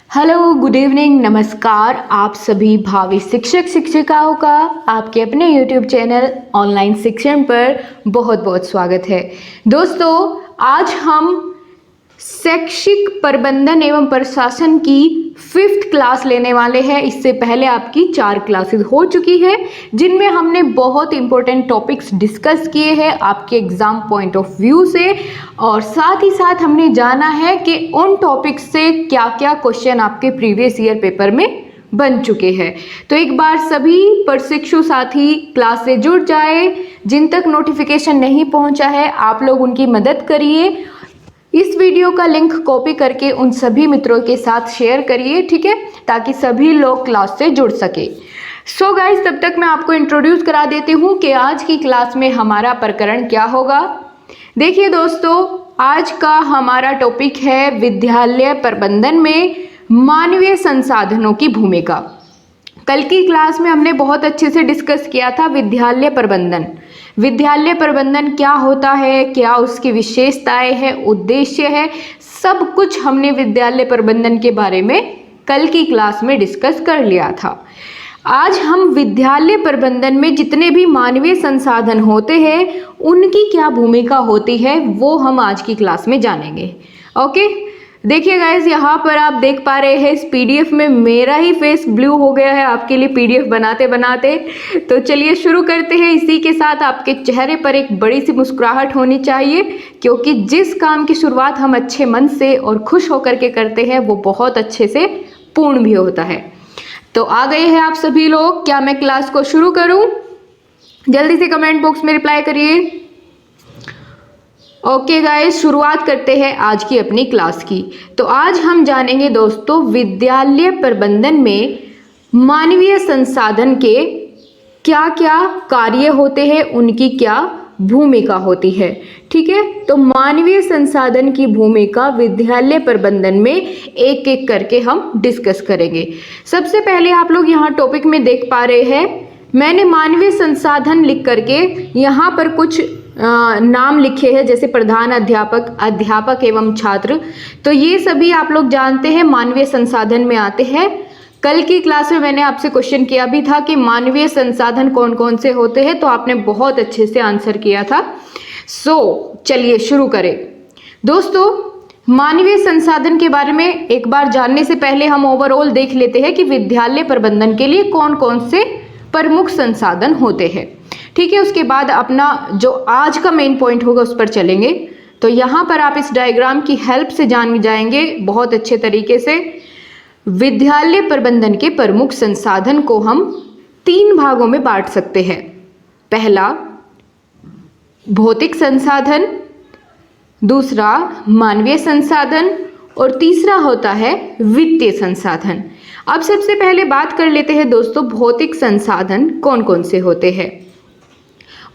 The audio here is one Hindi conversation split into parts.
हेलो, गुड इवनिंग, नमस्कार। आप सभी भावी शिक्षक शिक्षिकाओं का आपके अपने YouTube चैनल ऑनलाइन शिक्षण पर बहुत बहुत स्वागत है। दोस्तों, आज हम शैक्षिक प्रबंधन एवं प्रशासन की 5th क्लास लेने वाले हैं। इससे पहले आपकी 4 क्लासेस हो चुकी है जिनमें हमने बहुत इंपॉर्टेंट टॉपिक्स डिस्कस किए हैं आपके एग्जाम पॉइंट ऑफ व्यू से, और साथ ही साथ हमने जाना है कि उन टॉपिक्स से क्या क्या क्वेश्चन आपके प्रीवियस ईयर पेपर में बन चुके हैं। तो एक बार सभी प्रशिक्षु साथी क्लास से जुड़ जाए। जिन तक नोटिफिकेशन नहीं पहुंचा है आप लोग उनकी मदद करिए। इस वीडियो का लिंक कॉपी करके उन सभी मित्रों के साथ शेयर करिए, ठीक है, ताकि सभी लोग क्लास से जुड़ सके। सो गाइस, तब तक मैं आपको इंट्रोड्यूस करा देती हूँ कि आज की क्लास में हमारा प्रकरण क्या होगा। देखिए दोस्तों, आज का हमारा टॉपिक है विद्यालय प्रबंधन में मानवीय संसाधनों की भूमिका। कल की क्लास में हमने बहुत अच्छे से डिस्कस किया था विद्यालय प्रबंधन। विद्यालय प्रबंधन क्या होता है, क्या उसकी विशेषताएं है, उद्देश्य है, सब कुछ हमने विद्यालय प्रबंधन के बारे में कल की क्लास में डिस्कस कर लिया था। आज हम विद्यालय प्रबंधन में जितने भी मानवीय संसाधन होते हैं उनकी क्या भूमिका होती है वो हम आज की क्लास में जानेंगे। ओके, देखिए गाइज, यहाँ पर आप देख पा रहे हैं इस पीडीएफ में मेरा ही फेस ब्लू हो गया है आपके लिए पीडीएफ बनाते बनाते। तो चलिए शुरू करते हैं। इसी के साथ आपके चेहरे पर एक बड़ी सी मुस्कुराहट होनी चाहिए, क्योंकि जिस काम की शुरुआत हम अच्छे मन से और खुश होकर के करते हैं वो बहुत अच्छे से पूर्ण भी होता है। तो आ गए हैं आप सभी लोग, क्या मैं क्लास को शुरू करूं? जल्दी से कमेंट बॉक्स में रिप्लाई करिए। ओके गाइस, शुरुआत करते हैं आज की अपनी क्लास की। तो आज हम जानेंगे दोस्तों विद्यालय प्रबंधन में मानवीय संसाधन के क्या क्या कार्य होते हैं, उनकी क्या भूमिका होती है। ठीक है, तो मानवीय संसाधन की भूमिका विद्यालय प्रबंधन में एक एक करके हम डिस्कस करेंगे। सबसे पहले आप लोग यहाँ टॉपिक में देख पा रहे हैं, मैंने मानवीय संसाधन लिख करके यहाँ पर कुछ नाम लिखे हैं, जैसे प्रधान अध्यापक, अध्यापक एवं छात्र। तो ये सभी आप लोग जानते हैं मानवीय संसाधन में आते हैं। कल की क्लास में मैंने आपसे क्वेश्चन किया भी था कि मानवीय संसाधन कौन कौन से होते हैं, तो आपने बहुत अच्छे से आंसर किया था। सो चलिए शुरू करें। दोस्तों, मानवीय संसाधन के बारे में एक बार जानने से पहले हम ओवरऑल देख लेते हैं कि विद्यालय प्रबंधन के लिए कौन कौन से प्रमुख संसाधन होते हैं। ठीक है, उसके बाद अपना जो आज का मेन पॉइंट होगा उस पर चलेंगे। तो यहाँ पर आप इस डायग्राम की हेल्प से जान जाएंगे बहुत अच्छे तरीके से। विद्यालय प्रबंधन के प्रमुख संसाधन को हम 3 भागों में बांट सकते हैं। पहला भौतिक संसाधन, दूसरा मानवीय संसाधन, और तीसरा होता है वित्तीय संसाधन। अब सबसे पहले बात कर लेते हैं दोस्तों भौतिक संसाधन कौन कौन से होते हैं।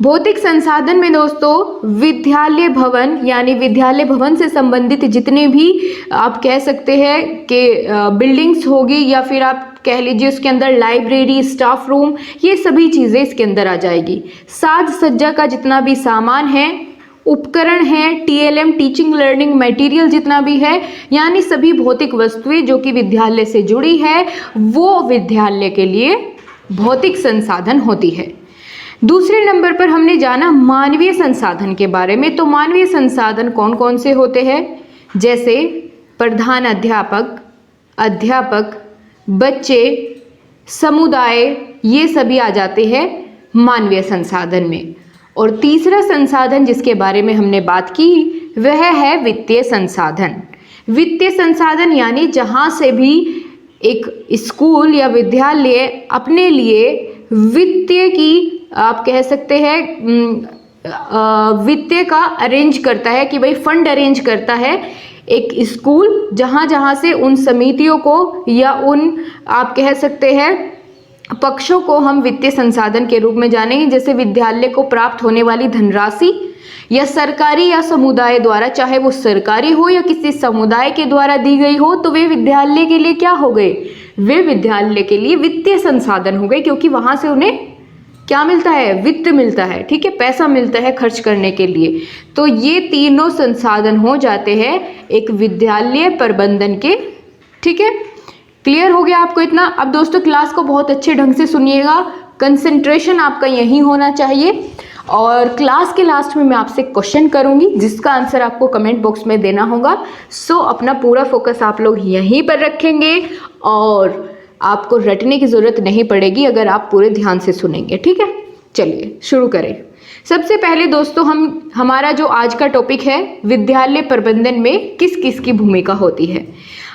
भौतिक संसाधन में दोस्तों विद्यालय भवन, यानी विद्यालय भवन से संबंधित जितने भी आप कह सकते हैं कि बिल्डिंग्स होगी, या फिर आप कह लीजिए उसके अंदर लाइब्रेरी, स्टाफ रूम, ये सभी चीज़ें इसके अंदर आ जाएगी। साज सज्जा का जितना भी सामान है, उपकरण है, टीएलएम टीचिंग लर्निंग मटेरियल जितना भी है, यानी सभी भौतिक वस्तुएं जो कि विद्यालय से जुड़ी है वो विद्यालय के लिए भौतिक संसाधन होती है। दूसरे नंबर पर हमने जाना मानवीय संसाधन के बारे में। तो मानवीय संसाधन कौन कौन से होते हैं, जैसे प्रधान अध्यापक, अध्यापक, बच्चे, समुदाय, ये सभी आ जाते हैं मानवीय संसाधन में। और तीसरा संसाधन जिसके बारे में हमने बात की वह है वित्तीय संसाधन। वित्तीय संसाधन यानी जहाँ से भी एक स्कूल या विद्यालय अपने लिए वित्तीय की आप कह सकते हैं वित्तीय का अरेंज करता है, कि भाई फंड अरेंज करता है एक स्कूल, जहाँ जहाँ से उन समितियों को या उन आप कह सकते हैं पक्षों को हम वित्तीय संसाधन के रूप में जानेंगे। जैसे विद्यालय को प्राप्त होने वाली धनराशि या सरकारी या समुदाय द्वारा, चाहे वो सरकारी हो या किसी समुदाय के द्वारा दी गई हो, तो वे विद्यालय के लिए क्या हो गए, वे विद्यालय के लिए वित्तीय संसाधन हो गए, क्योंकि वहां से उन्हें क्या मिलता है, वित्त मिलता है। ठीक है, पैसा मिलता है खर्च करने के लिए। तो ये तीनों संसाधन हो जाते हैं एक विद्यालय प्रबंधन के। ठीक है, क्लियर हो गया आपको इतना? अब दोस्तों क्लास को बहुत अच्छे ढंग से सुनिएगा, कंसंट्रेशन आपका यहीं होना चाहिए। और क्लास के लास्ट में मैं आपसे क्वेश्चन करूंगी जिसका आंसर आपको कमेंट बॉक्स में देना होगा। सो अपना पूरा फोकस आप लोग यहीं पर रखेंगे और आपको रटने की ज़रूरत नहीं पड़ेगी अगर आप पूरे ध्यान से सुनेंगे, ठीक है? चलिए शुरू करें। सबसे पहले दोस्तों हमारा जो आज का टॉपिक है, विद्यालय प्रबंधन में किस किस की भूमिका होती है।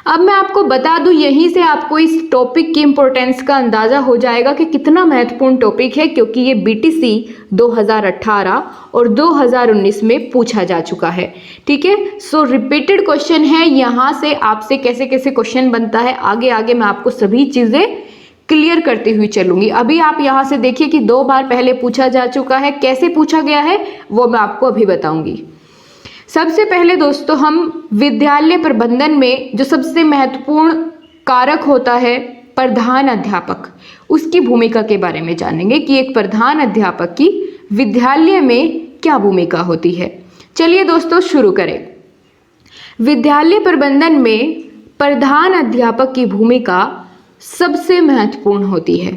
अब मैं आपको बता दूं, यहीं से आपको इस टॉपिक की इम्पोर्टेंस का अंदाज़ा हो जाएगा कि कितना महत्वपूर्ण टॉपिक है, क्योंकि ये बीटीसी 2018 और 2019 में पूछा जा चुका है, ठीक है? सो रिपीटेड क्वेश्चन है, यहाँ से आपसे कैसे कैसे क्वेश्चन बनता है आगे आगे मैं आपको सभी चीज़ें क्लियर करती हुई चलूंगी। अभी आप यहाँ से देखिए कि 2 बार पहले पूछा जा चुका है, कैसे पूछा गया है वो मैं आपको अभी बताऊंगी। सबसे पहले दोस्तों हम विद्यालय प्रबंधन में जो सबसे महत्वपूर्ण कारक होता है प्रधान अध्यापक, उसकी भूमिका के बारे में जानेंगे कि एक प्रधान अध्यापक की विद्यालय में क्या भूमिका होती है। चलिए दोस्तों शुरू करें। विद्यालय प्रबंधन में प्रधान अध्यापक की भूमिका सबसे महत्वपूर्ण होती है,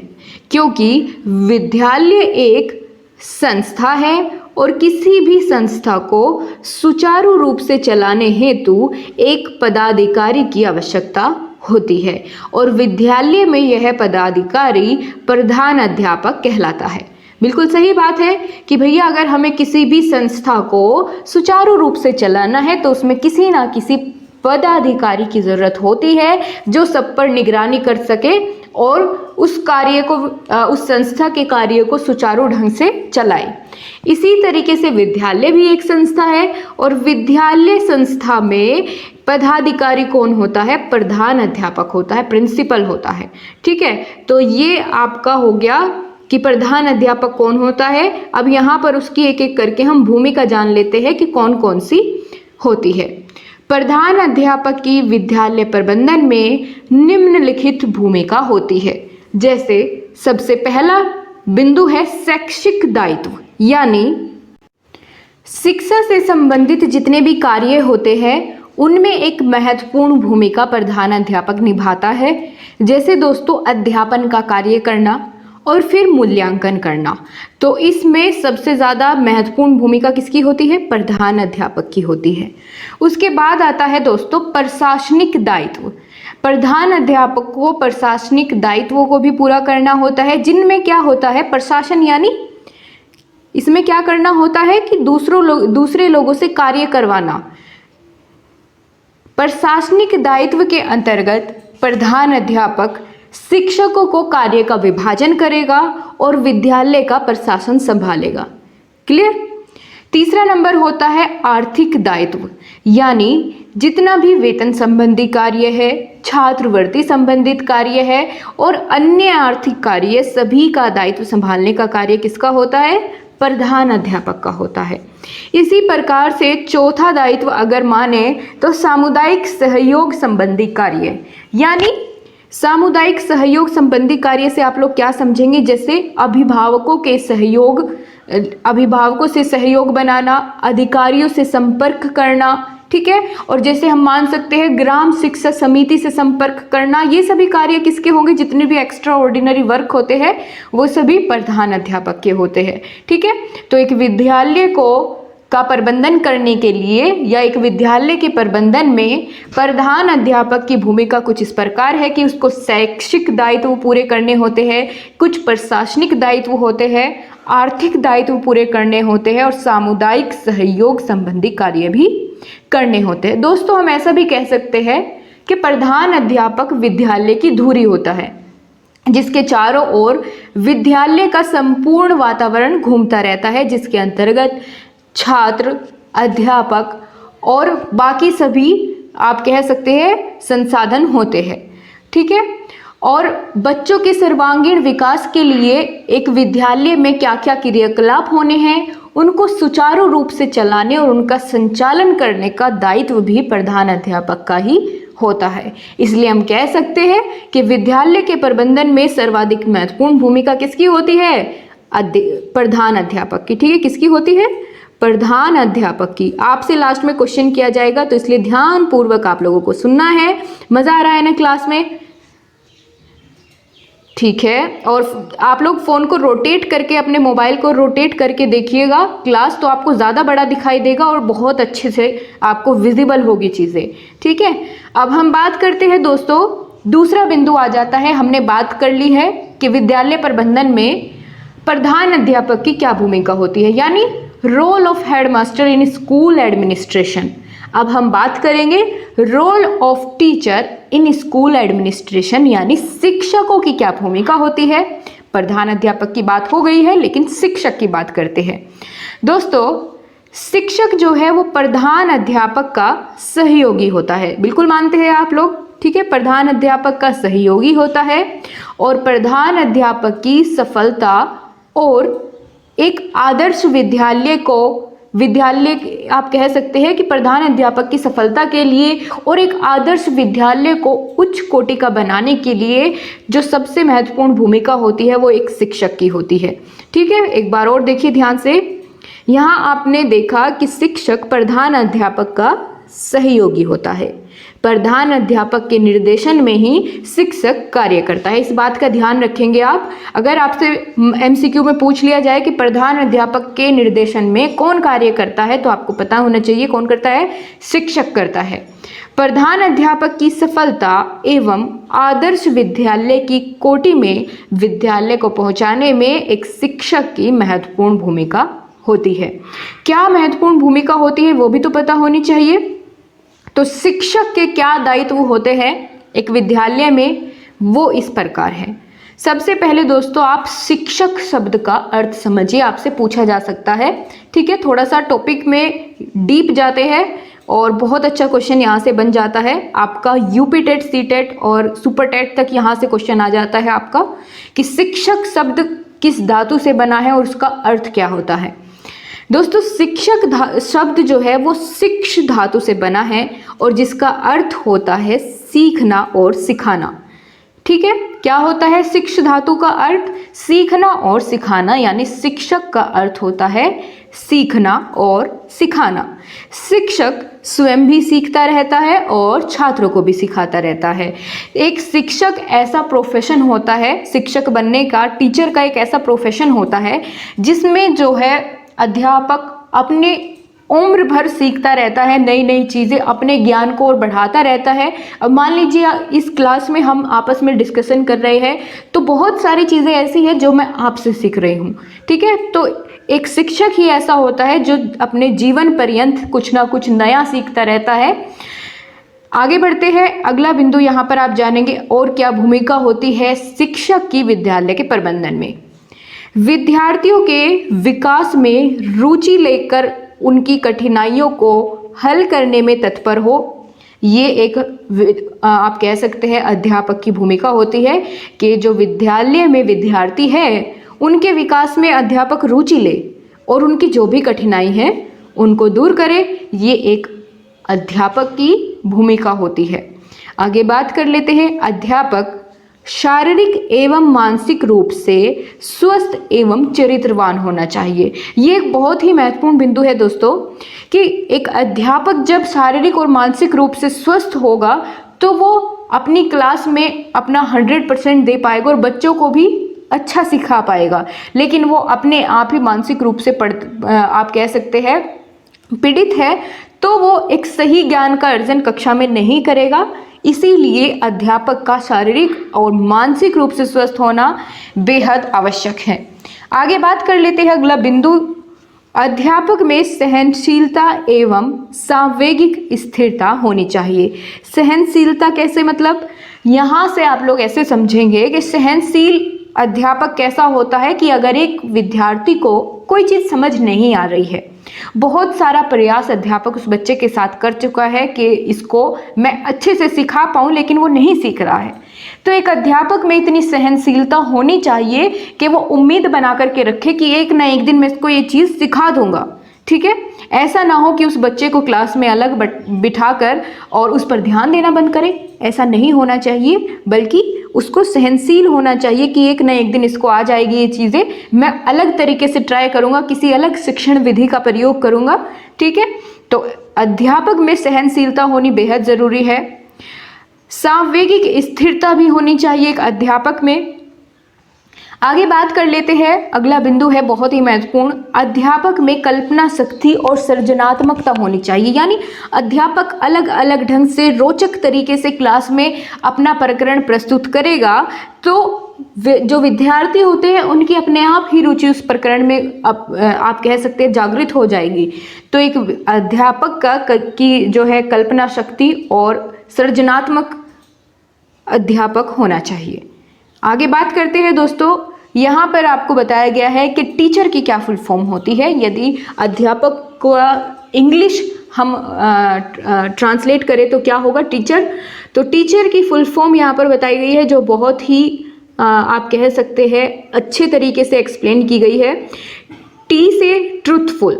क्योंकि विद्यालय एक संस्था है और किसी भी संस्था को सुचारू रूप से चलाने हेतु एक पदाधिकारी की आवश्यकता होती है और विद्यालय में यह पदाधिकारी प्रधान अध्यापक कहलाता है। बिल्कुल सही बात है कि भैया अगर हमें किसी भी संस्था को सुचारू रूप से चलाना है तो उसमें किसी ना किसी पदाधिकारी की ज़रूरत होती है जो सब पर निगरानी कर सके और उस कार्य को, उस संस्था के कार्य को सुचारू ढंग से चलाए। इसी तरीके से विद्यालय भी एक संस्था है और विद्यालय संस्था में पदाधिकारी कौन होता है? प्रधान अध्यापक होता है, प्रिंसिपल होता है, ठीक है? तो ये आपका हो गया कि प्रधान अध्यापक कौन होता है। अब यहाँ पर उसकी एक एक करके हम भूमिका जान लेते हैं कि कौन कौन सी होती है। प्रधान अध्यापक की विद्यालय प्रबंधन में निम्नलिखित भूमिका होती है। जैसे सबसे पहला बिंदु है शैक्षिक दायित्व, यानी शिक्षा से संबंधित जितने भी कार्य होते हैं उनमें एक महत्वपूर्ण भूमिका प्रधान अध्यापक निभाता है। जैसे दोस्तों अध्यापन का कार्य करना और फिर मूल्यांकन करना, तो इसमें सबसे ज़्यादा महत्वपूर्ण भूमिका किसकी होती है? प्रधान अध्यापक की होती है। उसके बाद आता है दोस्तों प्रशासनिक दायित्व। प्रधान अध्यापक को प्रशासनिक दायित्वों को भी पूरा करना होता है, जिनमें क्या होता है? प्रशासन, यानी इसमें क्या करना होता है कि दूसरे लोगों से कार्य करवाना। प्रशासनिक दायित्व के अंतर्गत प्रधान अध्यापक शिक्षकों को कार्य का विभाजन करेगा और विद्यालय का प्रशासन संभालेगा। क्लियर? तीसरा नंबर होता है आर्थिक दायित्व, यानी जितना भी वेतन संबंधी कार्य है, छात्रवृत्ति संबंधित कार्य है और अन्य आर्थिक कार्य, सभी का दायित्व संभालने का कार्य किसका होता है? प्रधान अध्यापक का होता है। इसी प्रकार से चौथा दायित्व अगर माने तो सामुदायिक सहयोग संबंधी कार्य, यानी सामुदायिक सहयोग संबंधी कार्य से आप लोग क्या समझेंगे? जैसे अभिभावकों से सहयोग बनाना, अधिकारियों से संपर्क करना, ठीक है? और जैसे हम मान सकते हैं ग्राम शिक्षा समिति से संपर्क करना, ये सभी कार्य किसके होंगे? जितने भी एक्स्ट्रा ऑर्डिनरी वर्क होते हैं वो सभी प्रधान अध्यापक के होते हैं, ठीक है? तो एक विद्यालय का प्रबंधन करने के लिए या एक विद्यालय के प्रबंधन में प्रधान अध्यापक की भूमिका कुछ इस प्रकार है कि उसको शैक्षिक दायित्व पूरे करने होते हैं, कुछ प्रशासनिक दायित्व होते हैं, आर्थिक दायित्व पूरे करने होते हैं और सामुदायिक सहयोग संबंधी कार्य भी करने होते हैं। दोस्तों हम ऐसा भी कह सकते हैं कि प्रधान अध्यापक विद्यालय की धुरी होता है, जिसके चारों ओर विद्यालय का संपूर्ण वातावरण घूमता रहता है, जिसके अंतर्गत छात्र, अध्यापक और बाकी सभी आप कह सकते हैं संसाधन होते हैं, ठीक है? और बच्चों के सर्वांगीण विकास के लिए एक विद्यालय में क्या क्या क्रियाकलाप होने हैं, उनको सुचारू रूप से चलाने और उनका संचालन करने का दायित्व भी प्रधान अध्यापक का ही होता है। इसलिए हम कह सकते हैं कि विद्यालय के प्रबंधन में सर्वाधिक महत्वपूर्ण भूमिका किसकी होती है? प्रधान अध्यापक की, ठीक है? किसकी होती है? प्रधान अध्यापक की। आपसे लास्ट में क्वेश्चन किया जाएगा, तो इसलिए ध्यान पूर्वक आप लोगों को सुनना है। मजा आ रहा है ना क्लास में? ठीक है, और आप लोग फ़ोन को रोटेट करके, अपने मोबाइल को रोटेट करके देखिएगा क्लास, तो आपको ज़्यादा बड़ा दिखाई देगा और बहुत अच्छे से आपको विजिबल होगी चीज़ें। ठीक है, अब हम बात करते हैं दोस्तों, दूसरा बिंदु आ जाता है। हमने बात कर ली है कि विद्यालय प्रबंधन में प्रधान अध्यापक की क्या भूमिका होती है, यानी role of headmaster in school administration. अब हम बात करेंगे role of teacher in school administration, यानी शिक्षकों की क्या भूमिका होती है। प्रधान अध्यापक की बात हो गई है, लेकिन शिक्षक की बात करते हैं। दोस्तों, शिक्षक जो है वो प्रधान अध्यापक का सहयोगी होता है, बिल्कुल मानते हैं आप लोग। ठीक है, प्रधान अध्यापक का सहयोगी होता है और प्रधान अध्यापक की सफलता और एक आदर्श विद्यालय आप कह सकते हैं कि प्रधान अध्यापक की सफलता के लिए और एक आदर्श विद्यालय को उच्च कोटि का बनाने के लिए जो सबसे महत्वपूर्ण भूमिका होती है वो एक शिक्षक की होती है। ठीक है, एक बार और देखिए ध्यान से। यहाँ आपने देखा कि शिक्षक प्रधान अध्यापक का सहयोगी होता है। प्रधान अध्यापक के निर्देशन में ही शिक्षक कार्य करता है, इस बात का ध्यान रखेंगे आप। अगर आपसे एमसीक्यू में पूछ लिया जाए कि प्रधान अध्यापक के निर्देशन में कौन कार्य करता है, तो आपको पता होना चाहिए कौन करता है, शिक्षक करता है। प्रधान अध्यापक की सफलता एवं आदर्श विद्यालय की कोटि में विद्यालय को पहुंचाने में एक शिक्षक की महत्वपूर्ण भूमिका होती है। क्या महत्वपूर्ण भूमिका होती है वो भी तो पता होनी चाहिए। तो शिक्षक के क्या दायित्व होते हैं एक विद्यालय में, वो इस प्रकार है। सबसे पहले दोस्तों, आप शिक्षक शब्द का अर्थ समझिए, आपसे पूछा जा सकता है। ठीक है, थोड़ा सा टॉपिक में डीप जाते हैं और बहुत अच्छा क्वेश्चन यहाँ से बन जाता है आपका। यूपी टेट, सी टेट और सुपर टेट तक यहाँ से क्वेश्चन आ जाता है आपका कि शिक्षक शब्द किस धातु से बना है और उसका अर्थ क्या होता है। दोस्तों, शिक्षक शब्द जो है वो शिक्ष धातु से बना है और जिसका अर्थ होता है सीखना और सिखाना। ठीक है, क्या होता है शिक्ष धातु का अर्थ? सीखना और सिखाना, यानी शिक्षक का अर्थ होता है सीखना और सिखाना। शिक्षक स्वयं भी सीखता रहता है और छात्रों को भी सिखाता रहता है। एक शिक्षक ऐसा प्रोफेशन होता है, शिक्षक बनने का, टीचर का एक ऐसा प्रोफेशन होता है जिसमें जो है अध्यापक अपने उम्र भर सीखता रहता है, नई नई चीज़ें, अपने ज्ञान को और बढ़ाता रहता है। अब मान लीजिए इस क्लास में हम आपस में डिस्कशन कर रहे हैं तो बहुत सारी चीज़ें ऐसी हैं जो मैं आपसे सीख रही हूँ। ठीक है, तो एक शिक्षक ही ऐसा होता है जो अपने जीवन पर्यंत कुछ ना कुछ नया सीखता रहता है। आगे बढ़ते हैं, अगला बिंदु यहाँ पर आप जानेंगे और क्या भूमिका होती है शिक्षक की विद्यालय के प्रबंधन में। विद्यार्थियों के विकास में रुचि लेकर उनकी कठिनाइयों को हल करने में तत्पर हो, ये एक आप कह सकते हैं अध्यापक की भूमिका होती है कि जो विद्यालय में विद्यार्थी है उनके विकास में अध्यापक रुचि ले और उनकी जो भी कठिनाई है उनको दूर करे, ये एक अध्यापक की भूमिका होती है। आगे बात कर लेते हैं, अध्यापक शारीरिक एवं मानसिक रूप से स्वस्थ एवं चरित्रवान होना चाहिए। ये एक बहुत ही महत्वपूर्ण बिंदु है दोस्तों कि एक अध्यापक जब शारीरिक और मानसिक रूप से स्वस्थ होगा तो वो अपनी क्लास में अपना 100% दे पाएगा और बच्चों को भी अच्छा सिखा पाएगा। लेकिन वो अपने आप ही मानसिक रूप से आप कह सकते हैं पीड़ित है तो वो एक सही ज्ञान का अर्जन कक्षा में नहीं करेगा। इसीलिए अध्यापक का शारीरिक और मानसिक रूप से स्वस्थ होना बेहद आवश्यक है। आगे बात कर लेते हैं, अगला बिंदु, अध्यापक में सहनशीलता एवं सांवेगिक स्थिरता होनी चाहिए। सहनशीलता कैसे, मतलब यहाँ से आप लोग ऐसे समझेंगे कि सहनशील अध्यापक कैसा होता है कि अगर एक विद्यार्थी को कोई चीज़ समझ नहीं आ रही है, बहुत सारा प्रयास अध्यापक उस बच्चे के साथ कर चुका है कि इसको मैं अच्छे से सिखा पाऊँ, लेकिन वो नहीं सीख रहा है, तो एक अध्यापक में इतनी सहनशीलता होनी चाहिए कि वो उम्मीद बना करके रखे कि एक ना एक दिन मैं इसको ये चीज़ सिखा दूंगा। ठीक है, ऐसा ना हो कि उस बच्चे को क्लास में अलग बिठाकर और उस पर ध्यान देना बंद करे, ऐसा नहीं होना चाहिए, बल्कि उसको सहनशील होना चाहिए कि एक ना एक दिन इसको आ जाएगी ये चीज़ें, मैं अलग तरीके से ट्राई करूँगा, किसी अलग शिक्षण विधि का प्रयोग करूँगा। ठीक है, तो अध्यापक में सहनशीलता होनी बेहद ज़रूरी है। सांवेगिक स्थिरता भी होनी चाहिए एक अध्यापक में। आगे बात कर लेते हैं। अगला बिंदु है बहुत ही महत्वपूर्ण, अध्यापक में कल्पना शक्ति और सृजनात्मकता होनी चाहिए। यानी अध्यापक अलग अलग ढंग से रोचक तरीके से क्लास में अपना प्रकरण प्रस्तुत करेगा तो जो विद्यार्थी होते हैं उनकी अपने आप ही रुचि उस प्रकरण में आप कह सकते हैं जागृत हो जाएगी। तो एक अध्यापक की जो है कल्पना शक्ति और सृजनात्मक अध्यापक होना चाहिए। आगे बात करते हैं दोस्तों, यहाँ पर आपको बताया गया है कि टीचर की क्या फुल फॉर्म होती है। यदि अध्यापक को इंग्लिश हम ट्रांसलेट करें तो क्या होगा, टीचर। तो टीचर की फुल फॉर्म यहाँ पर बताई गई है जो बहुत ही आप कह सकते हैं अच्छे तरीके से एक्सप्लेन की गई है। टी से ट्रूथफुल,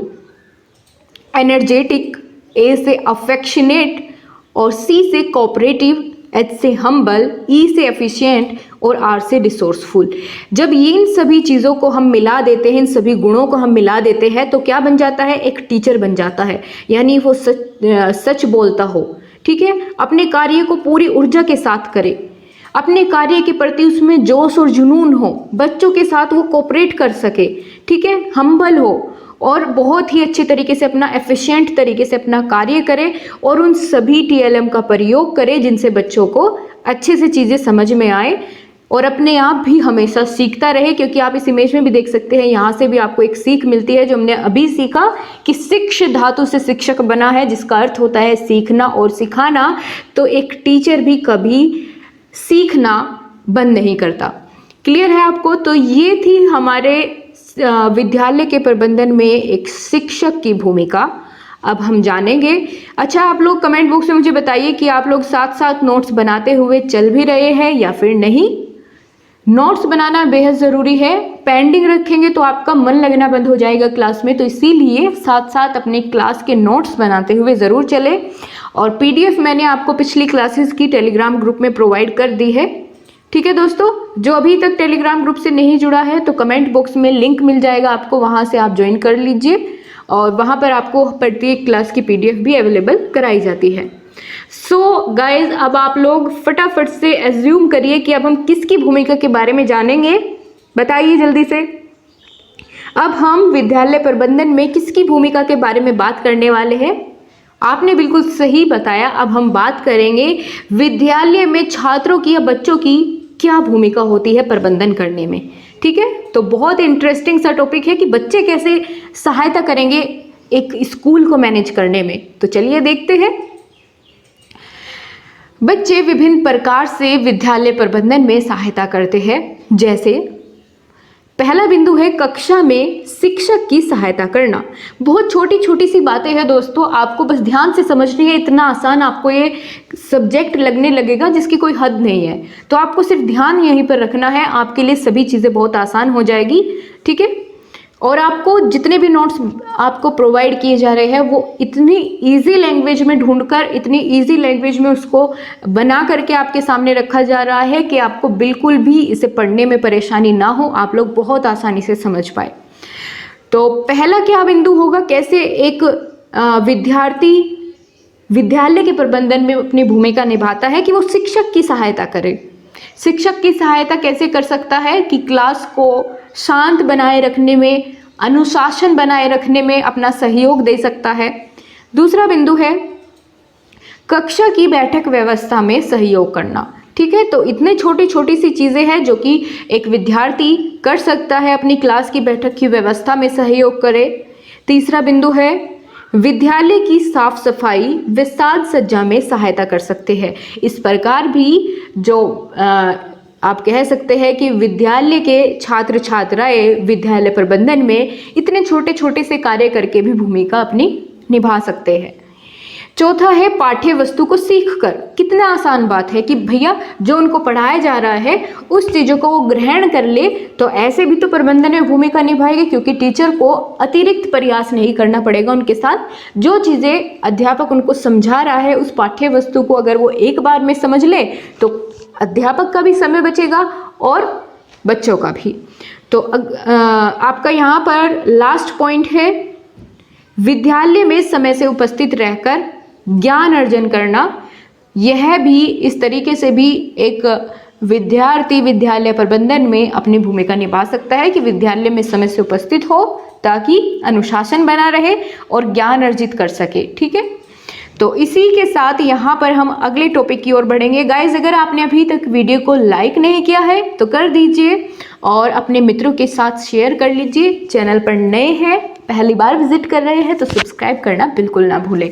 एनर्जेटिक, ए से अफेक्शनेट और सी से कोऑपरेटिव, एच से हम्बल, ई से एफिशिएंट और आर से रिसोर्सफुल। जब ये इन सभी चीज़ों को हम मिला देते हैं, इन सभी गुणों को हम मिला देते हैं तो क्या बन जाता है, एक टीचर बन जाता है। यानी वो सच बोलता हो, ठीक है, अपने कार्य को पूरी ऊर्जा के साथ करे, अपने कार्य के प्रति उसमें जोश और जुनून हो, बच्चों के साथ वो कोऑपरेट कर सके, ठीक है, हम्बल हो और बहुत ही अच्छे तरीके से अपना एफिशिएंट तरीके से अपना कार्य करे और उन सभी टीएलएम का प्रयोग करे जिनसे बच्चों को अच्छे से चीज़ें समझ में आए और अपने आप भी हमेशा सीखता रहे। क्योंकि आप इस इमेज में भी देख सकते हैं, यहाँ से भी आपको एक सीख मिलती है जो हमने अभी सीखा कि शिक्ष धातु से शिक्षक बना है जिसका अर्थ होता है सीखना और सिखाना। तो एक टीचर भी कभी सीखना बंद नहीं करता। क्लियर है आपको। तो ये थी हमारे विद्यालय के प्रबंधन में एक शिक्षक की भूमिका। अब हम जानेंगे। अच्छा, आप लोग कमेंट बॉक्स में मुझे बताइए कि आप लोग साथ साथ नोट्स बनाते हुए चल भी रहे हैं या फिर नहीं। नोट्स बनाना बेहद ज़रूरी है, पेंडिंग रखेंगे तो आपका मन लगना बंद हो जाएगा क्लास में। तो इसीलिए साथ साथ अपने क्लास के नोट्स बनाते हुए ज़रूर चले। और पीडीएफ मैंने आपको पिछली क्लासेस की टेलीग्राम ग्रुप में प्रोवाइड कर दी है, ठीक है दोस्तों। जो अभी तक टेलीग्राम ग्रुप से नहीं जुड़ा है तो कमेंट बॉक्स में लिंक मिल जाएगा आपको, वहाँ से आप ज्वाइन कर लीजिए और वहाँ पर आपको प्रत्येक क्लास की पीडीएफ भी अवेलेबल कराई जाती है। सो गाइज, अब आप लोग फटाफट से एज्यूम करिए कि अब हम किसकी भूमिका के बारे में जानेंगे, बताइए जल्दी से। अब हम विद्यालय प्रबंधन में किसकी भूमिका के बारे में बात करने वाले हैं। आपने बिल्कुल सही बताया। अब हम बात करेंगे विद्यालय में छात्रों की या बच्चों की क्या भूमिका होती है प्रबंधन करने में, ठीक है। तो बहुत इंटरेस्टिंग सा टॉपिक है कि बच्चे कैसे सहायता करेंगे एक स्कूल को मैनेज करने में। तो चलिए देखते हैं। बच्चे विभिन्न प्रकार से विद्यालय प्रबंधन में सहायता करते हैं। जैसे पहला बिंदु है कक्षा में शिक्षक की सहायता करना। बहुत छोटी छोटी सी बातें हैं दोस्तों, आपको बस ध्यान से समझनी है। इतना आसान आपको ये सब्जेक्ट लगने लगेगा जिसकी कोई हद नहीं है। तो आपको सिर्फ ध्यान यहीं पर रखना है, आपके लिए सभी चीज़ें बहुत आसान हो जाएगी, ठीक है। और आपको जितने भी नोट्स आपको प्रोवाइड किए जा रहे हैं वो इतनी इजी लैंग्वेज में ढूंढकर, इतनी इजी लैंग्वेज में उसको बना करके आपके सामने रखा जा रहा है कि आपको बिल्कुल भी इसे पढ़ने में परेशानी ना हो, आप लोग बहुत आसानी से समझ पाए। तो पहला क्या बिंदु होगा, कैसे एक विद्यार्थी विद्यालय के प्रबंधन में अपनी भूमिका निभाता है कि वो शिक्षक की सहायता करे। शिक्षक की सहायता कैसे कर सकता है कि क्लास को शांत बनाए रखने में, अनुशासन बनाए रखने में अपना सहयोग दे सकता है। दूसरा बिंदु है कक्षा की बैठक व्यवस्था में सहयोग करना, ठीक है। तो इतने छोटी छोटी सी चीज़ें हैं जो कि एक विद्यार्थी कर सकता है, अपनी क्लास की बैठक की व्यवस्था में सहयोग करे। तीसरा बिंदु है विद्यालय की साफ सफाई व साज सज्जा में सहायता कर सकते हैं। इस प्रकार भी जो आप कह सकते हैं कि विद्यालय के छात्र छात्राएं विद्यालय प्रबंधन में इतने छोटे छोटे से कार्य करके भी भूमिका अपनी निभा सकते हैं। चौथा है पाठ्य वस्तु को सीखकर। कितना आसान बात है कि भैया जो उनको पढ़ाया जा रहा है उस चीज़ों को वो ग्रहण कर ले, तो ऐसे भी तो प्रबंधन में भूमिका निभाएगी, क्योंकि टीचर को अतिरिक्त प्रयास नहीं करना पड़ेगा उनके साथ। जो चीज़ें अध्यापक उनको समझा रहा है उस पाठ्य वस्तु को अगर वो एक बार में समझ ले तो अध्यापक का भी समय बचेगा और बच्चों का भी। तो आपका यहाँ पर लास्ट पॉइंट है विद्यालय में समय से उपस्थित रहकर ज्ञान अर्जन करना। यह भी इस तरीके से भी एक विद्यार्थी विद्यालय प्रबंधन में अपनी भूमिका निभा सकता है कि विद्यालय में समय से उपस्थित हो ताकि अनुशासन बना रहे और ज्ञान अर्जित कर सके। ठीक है, तो इसी के साथ यहाँ पर हम अगले टॉपिक की ओर बढ़ेंगे। गाइज, अगर आपने अभी तक वीडियो को लाइक नहीं किया है तो कर दीजिए और अपने मित्रों के साथ शेयर कर लीजिए। चैनल पर नए हैं, पहली बार विजिट कर रहे हैं तो सब्सक्राइब करना बिल्कुल ना भूलें।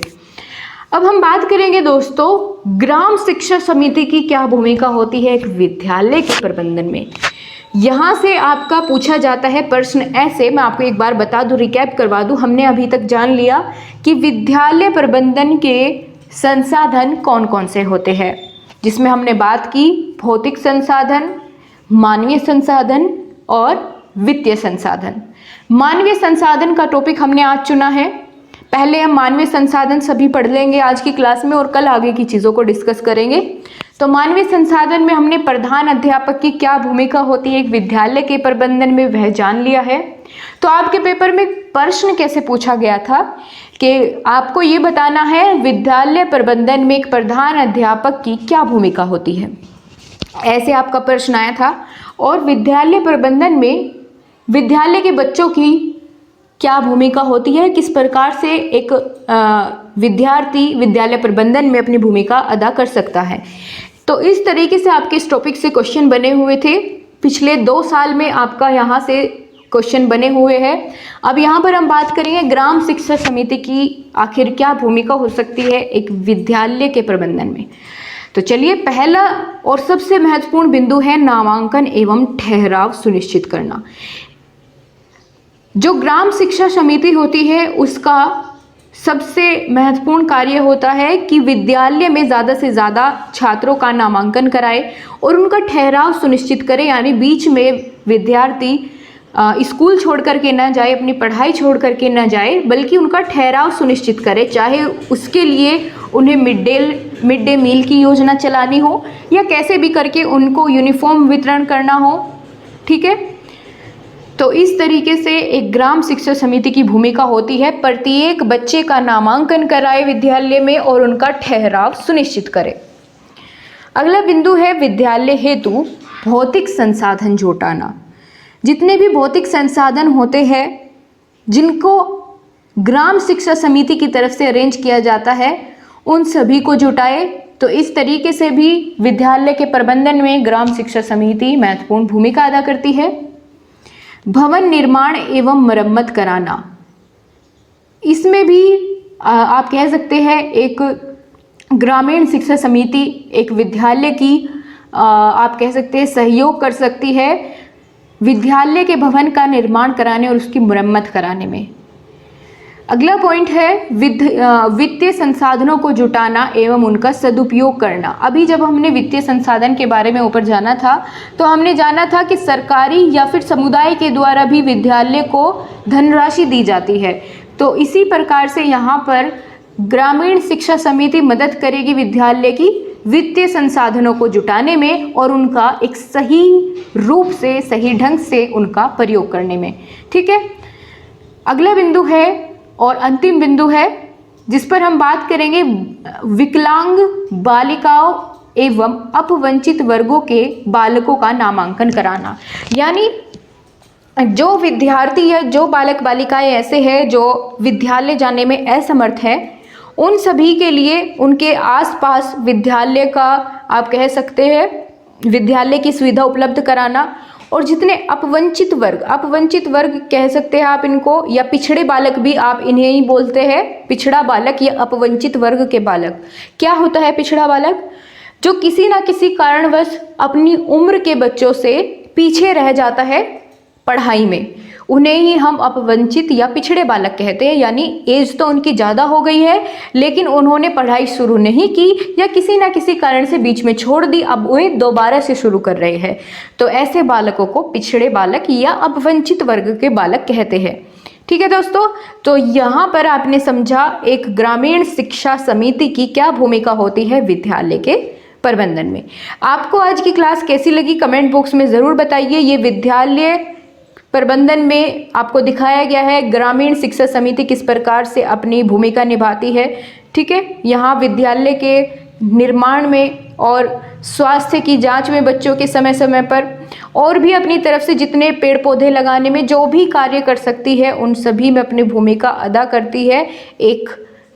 अब हम बात करेंगे दोस्तों, ग्राम शिक्षा समिति की क्या भूमिका होती है एक विद्यालय के प्रबंधन में। यहाँ से आपका पूछा जाता है प्रश्न ऐसे, मैं आपको एक बार बता दूं, रिकैप करवा दूं। हमने अभी तक जान लिया कि विद्यालय प्रबंधन के संसाधन कौन कौन से होते हैं, जिसमें हमने बात की भौतिक संसाधन, मानवीय संसाधन और वित्तीय संसाधन। मानवीय संसाधन का टॉपिक हमने आज चुना है। पहले हम मानवीय संसाधन सभी पढ़ लेंगे आज की क्लास में और कल आगे की चीज़ों को डिस्कस करेंगे। तो मानवीय संसाधन में हमने प्रधान अध्यापक की क्या भूमिका होती है एक विद्यालय के प्रबंधन में, वह जान लिया है। तो आपके पेपर में प्रश्न कैसे पूछा गया था कि आपको ये बताना है विद्यालय प्रबंधन में एक प्रधान अध्यापक की क्या भूमिका होती है, ऐसे आपका प्रश्न आया था। और विद्यालय प्रबंधन में विद्यालय के बच्चों की क्या भूमिका होती है, किस प्रकार से एक विद्यार्थी विद्यालय प्रबंधन में अपनी भूमिका अदा कर सकता है। तो इस तरीके से आपके इस टॉपिक से क्वेश्चन बने हुए थे। पिछले 2 साल में आपका यहाँ से क्वेश्चन बने हुए हैं। अब यहाँ पर हम बात करेंगे ग्राम शिक्षा समिति की आखिर क्या भूमिका हो सकती है एक विद्यालय के प्रबंधन में। तो चलिए, पहला और सबसे महत्वपूर्ण बिंदु है नामांकन एवं ठहराव सुनिश्चित करना। जो ग्राम शिक्षा समिति होती है उसका सबसे महत्वपूर्ण कार्य होता है कि विद्यालय में ज़्यादा से ज़्यादा छात्रों का नामांकन कराए और उनका ठहराव सुनिश्चित करे, यानी बीच में विद्यार्थी स्कूल छोड़ करके ना जाए, अपनी पढ़ाई छोड़ करके ना जाए, बल्कि उनका ठहराव सुनिश्चित करे। चाहे उसके लिए उन्हें मिड डे मील की योजना चलानी हो या कैसे भी करके उनको यूनिफॉर्म वितरण करना हो। ठीक है, तो इस तरीके से एक ग्राम शिक्षा समिति की भूमिका होती है, प्रत्येक बच्चे का नामांकन कराए विद्यालय में और उनका ठहराव सुनिश्चित करे। अगला बिंदु है विद्यालय हेतु भौतिक संसाधन जुटाना। जितने भी भौतिक संसाधन होते हैं जिनको ग्राम शिक्षा समिति की तरफ से अरेंज किया जाता है, उन सभी को जुटाए। तो इस तरीके से भी विद्यालय के प्रबंधन में ग्राम शिक्षा समिति महत्वपूर्ण भूमिका अदा करती है। भवन निर्माण एवं मरम्मत कराना, इसमें भी आप कह सकते हैं एक ग्रामीण शिक्षा समिति एक विद्यालय की आप कह सकते हैं सहयोग कर सकती है विद्यालय के भवन का निर्माण कराने और उसकी मरम्मत कराने में। अगला पॉइंट है वित्तीय संसाधनों को जुटाना एवं उनका सदुपयोग करना। अभी जब हमने वित्तीय संसाधन के बारे में ऊपर जाना था तो हमने जाना था कि सरकारी या फिर समुदाय के द्वारा भी विद्यालय को धनराशि दी जाती है। तो इसी प्रकार से यहाँ पर ग्रामीण शिक्षा समिति मदद करेगी विद्यालय की वित्तीय संसाधनों को जुटाने में और उनका एक सही रूप से, सही ढंग से उनका प्रयोग करने में। ठीक है, अगला बिंदु है और अंतिम बिंदु है जिस पर हम बात करेंगे विकलांग बालिकाओं एवं अपवंचित वर्गों के बालकों का नामांकन कराना। यानी जो विद्यार्थी या जो बालक बालिकाएं ऐसे हैं जो विद्यालय जाने में असमर्थ है, उन सभी के लिए उनके आसपास विद्यालय का आप कह सकते हैं विद्यालय की सुविधा उपलब्ध कराना। और जितने अपवंचित वर्ग कह सकते हैं आप इनको, या पिछड़े बालक भी आप इन्हें ही बोलते हैं, पिछड़ा बालक या अपवंचित वर्ग के बालक। क्या होता है पिछड़ा बालक? जो किसी ना किसी कारणवश अपनी उम्र के बच्चों से पीछे रह जाता है पढ़ाई में, उन्हें ही हम अपवंचित या पिछड़े बालक कहते हैं। यानी एज तो उनकी ज़्यादा हो गई है लेकिन उन्होंने पढ़ाई शुरू नहीं की या किसी ना किसी कारण से बीच में छोड़ दी, अब वे दोबारा से शुरू कर रहे हैं। तो ऐसे बालकों को पिछड़े बालक या अपवंचित वर्ग के बालक कहते हैं। ठीक है दोस्तों, तो यहाँ पर आपने समझा एक ग्रामीण शिक्षा समिति की क्या भूमिका होती है विद्यालय के प्रबंधन में। आपको आज की क्लास कैसी लगी कमेंट बॉक्स में ज़रूर बताइए। ये विद्यालय प्रबंधन में आपको दिखाया गया है ग्रामीण शिक्षा समिति किस प्रकार से अपनी भूमिका निभाती है। ठीक है, यहाँ विद्यालय के निर्माण में और स्वास्थ्य की जांच में बच्चों के समय समय पर, और भी अपनी तरफ से जितने पेड़ पौधे लगाने में जो भी कार्य कर सकती है उन सभी में अपनी भूमिका अदा करती है एक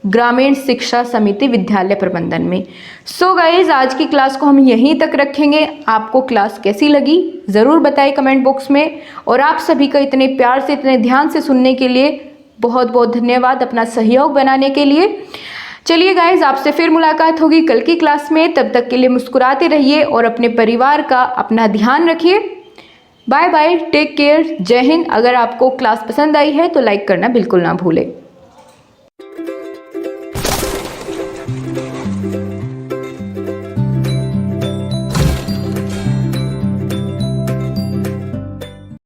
ग्रामीण शिक्षा समिति विद्यालय प्रबंधन में। सो गाइज, आज की क्लास को हम यहीं तक रखेंगे। आपको क्लास कैसी लगी ज़रूर बताइए कमेंट बॉक्स में। और आप सभी का इतने प्यार से, इतने ध्यान से सुनने के लिए बहुत बहुत धन्यवाद, अपना सहयोग बनाने के लिए। चलिए गाइज, आपसे फिर मुलाकात होगी कल की क्लास में। तब तक के लिए मुस्कुराते रहिए और अपने परिवार का अपना ध्यान रखिए। बाय बाय, टेक केयर, जय हिंद। अगर आपको क्लास पसंद आई है तो लाइक करना बिल्कुल ना भूलें।